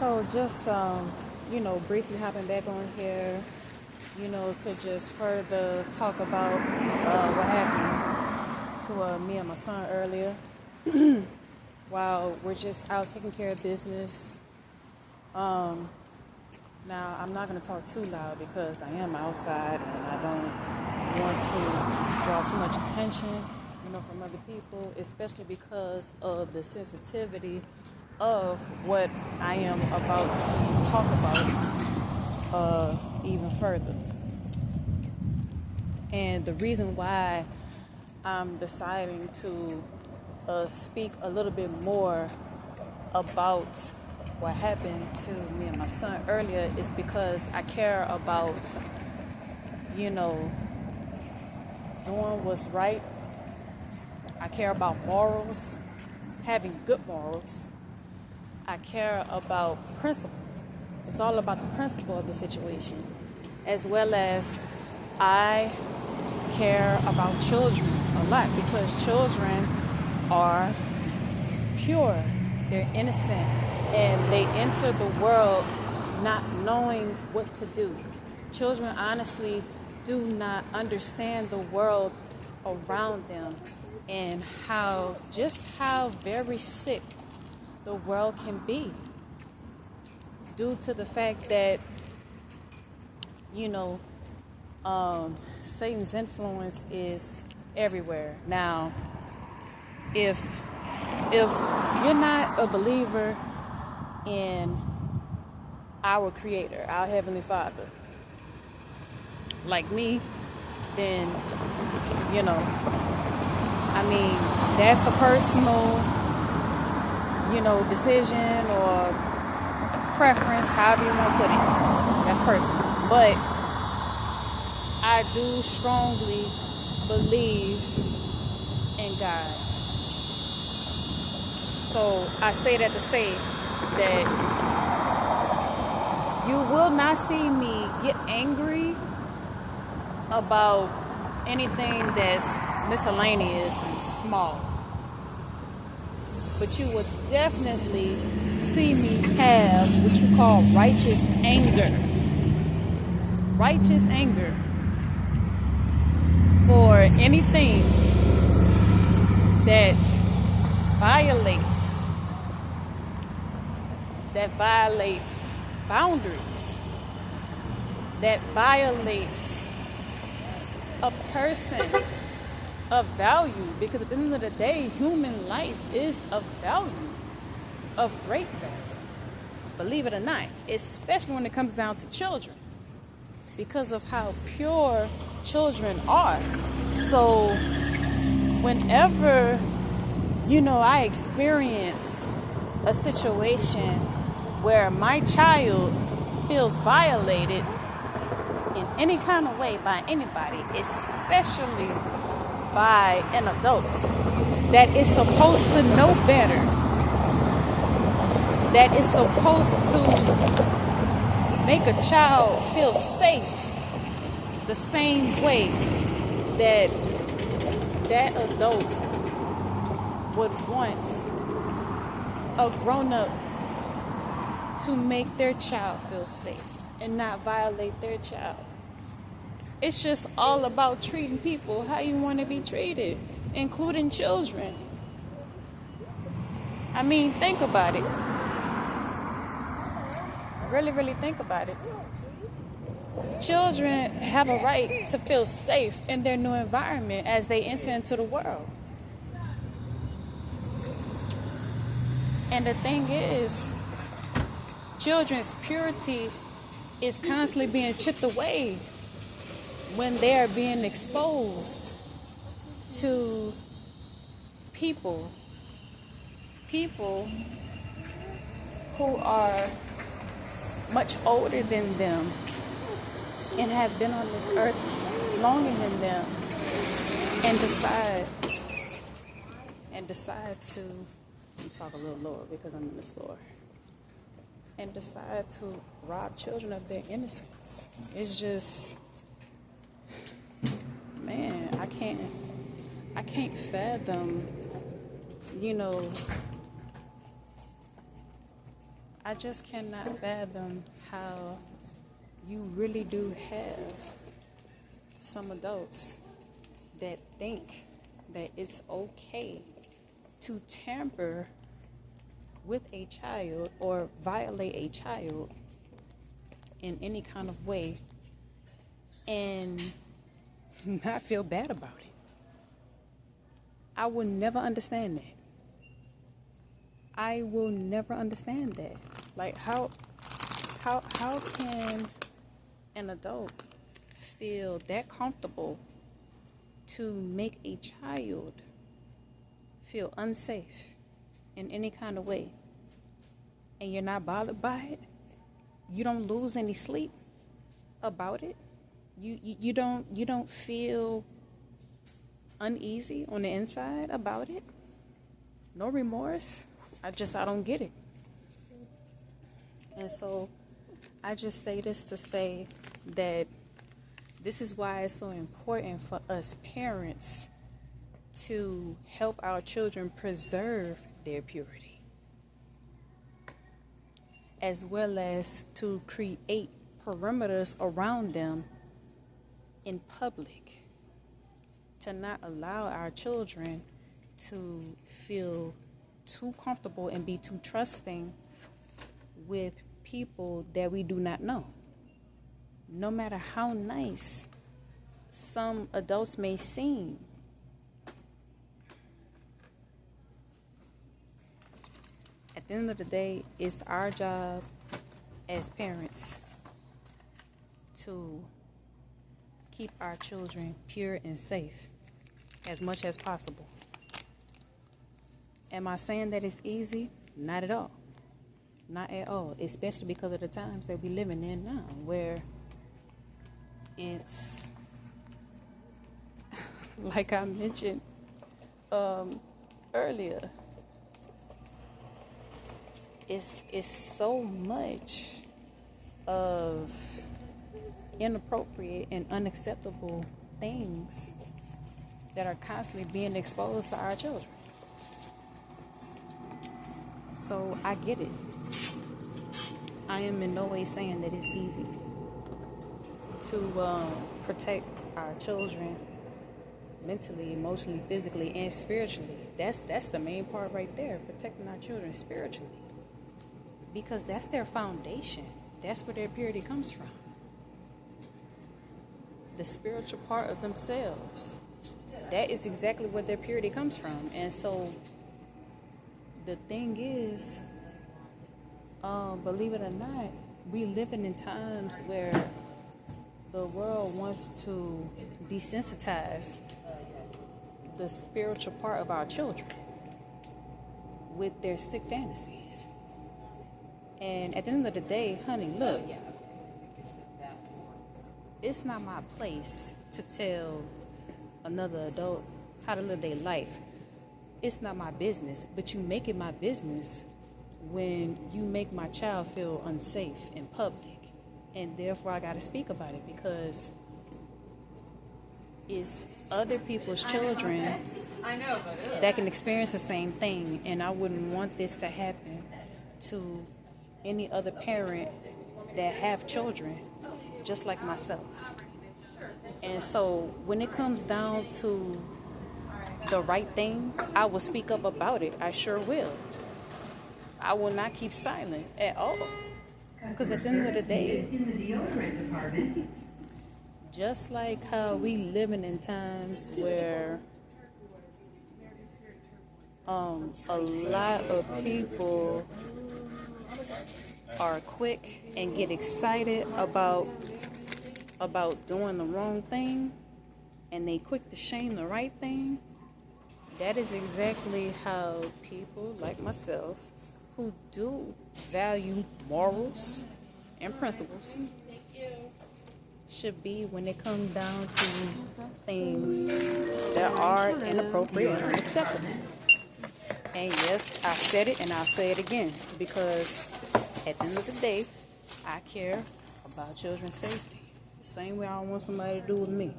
So just briefly hopping back on here, to just further talk about what happened to me and my son earlier. While we're just out taking care of business. Now I'm not going to talk too loud because I am outside and I don't want to draw too much attention, from other people, especially because of the sensitivity of what I am about to talk about even further. And the reason why I'm deciding to speak a little bit more about what happened to me and my son earlier is because I care about, doing what's right. I care about morals, having good morals. I care about principles. It's all about the principle of the situation, as well as I care about children a lot because children are pure, they're innocent, and they enter the world not knowing what to do. Children honestly do not understand the world around them and how very sick the world can be due to the fact that, Satan's influence is everywhere. Now, if you're not a believer in our Creator, our Heavenly Father, like me, then, that's a personal, decision or preference, however you want to put it. That's personal. But I do strongly believe in God. So I say that to say that you will not see me get angry about anything that's miscellaneous and small. But you would definitely see me have what you call righteous anger. Righteous anger for anything that violates boundaries, that violates a person of value, because at the end of the day, human life is of value, of great value, believe it or not, especially when it comes down to children, because of how pure children are. So whenever, I experience a situation where my child feels violated in any kind of way by anybody, especially by an adult that is supposed to know better, that is supposed to make a child feel safe the same way that adult would want a grown-up to make their child feel safe and not violate their child. It's just all about treating people how you want to be treated, including children. Think about it. Really, really think about it. Children have a right to feel safe in their new environment as they enter into the world. And the thing is, children's purity is constantly being chipped away when they are being exposed to people who are much older than them and have been on this earth longer than them, and decide to, let me talk a little lower because I'm in the store, and decide to rob children of their innocence. It's just, man, I can't fathom, I just cannot fathom how you really do have some adults that think that it's okay to tamper with a child or violate a child in any kind of way and not feel bad about it. I will never understand that. I will never understand that. Like how can an adult feel that comfortable to make a child feel unsafe in any kind of way, and you're not bothered by it? You don't lose any sleep about it. You don't feel uneasy on the inside about it. No remorse. I don't get it. And so I just say this to say that this is why it's so important for us parents to help our children preserve their purity, as well as to create perimeters around them in public, to not allow our children to feel too comfortable and be too trusting with people that we do not know. No matter how nice some adults may seem, at the end of the day, it's our job as parents to keep our children pure and safe as much as possible. Am I saying that it's easy? Not at all. Not at all. Especially because of the times that we're living in now, where it's, like I mentioned earlier, it's so much of inappropriate and unacceptable things that are constantly being exposed to our children. So I get it. I am in no way saying that it's easy to protect our children mentally, emotionally, physically, and spiritually. That's the main part right there, protecting our children spiritually. Because that's their foundation. That's where their purity comes from. The spiritual part of themselves. That is exactly where their purity comes from. And so the thing is, believe it or not, we living in times where the world wants to desensitize the spiritual part of our children with their sick fantasies. And at the end of the day, honey, look, it's not my place to tell another adult how to live their life. It's not my business, but you make it my business when you make my child feel unsafe in public. And therefore I gotta speak about it, because it's other people's children that can experience the same thing, and I wouldn't want this to happen to any other parent that have children just like myself. And so when it comes down to the right thing, I will speak up about it. I sure will. I will not keep silent at all. Because at the end of the day, just like how we living in times where a lot of people are quick and get excited about doing the wrong thing, and they quick to shame the right thing, that is exactly how people like myself, who do value morals and principles, should be when it comes down to things that are inappropriate and unacceptable. And yes, I said it and I'll say it again, because at the end of the day, I care about children's safety the same way I want somebody to do with me.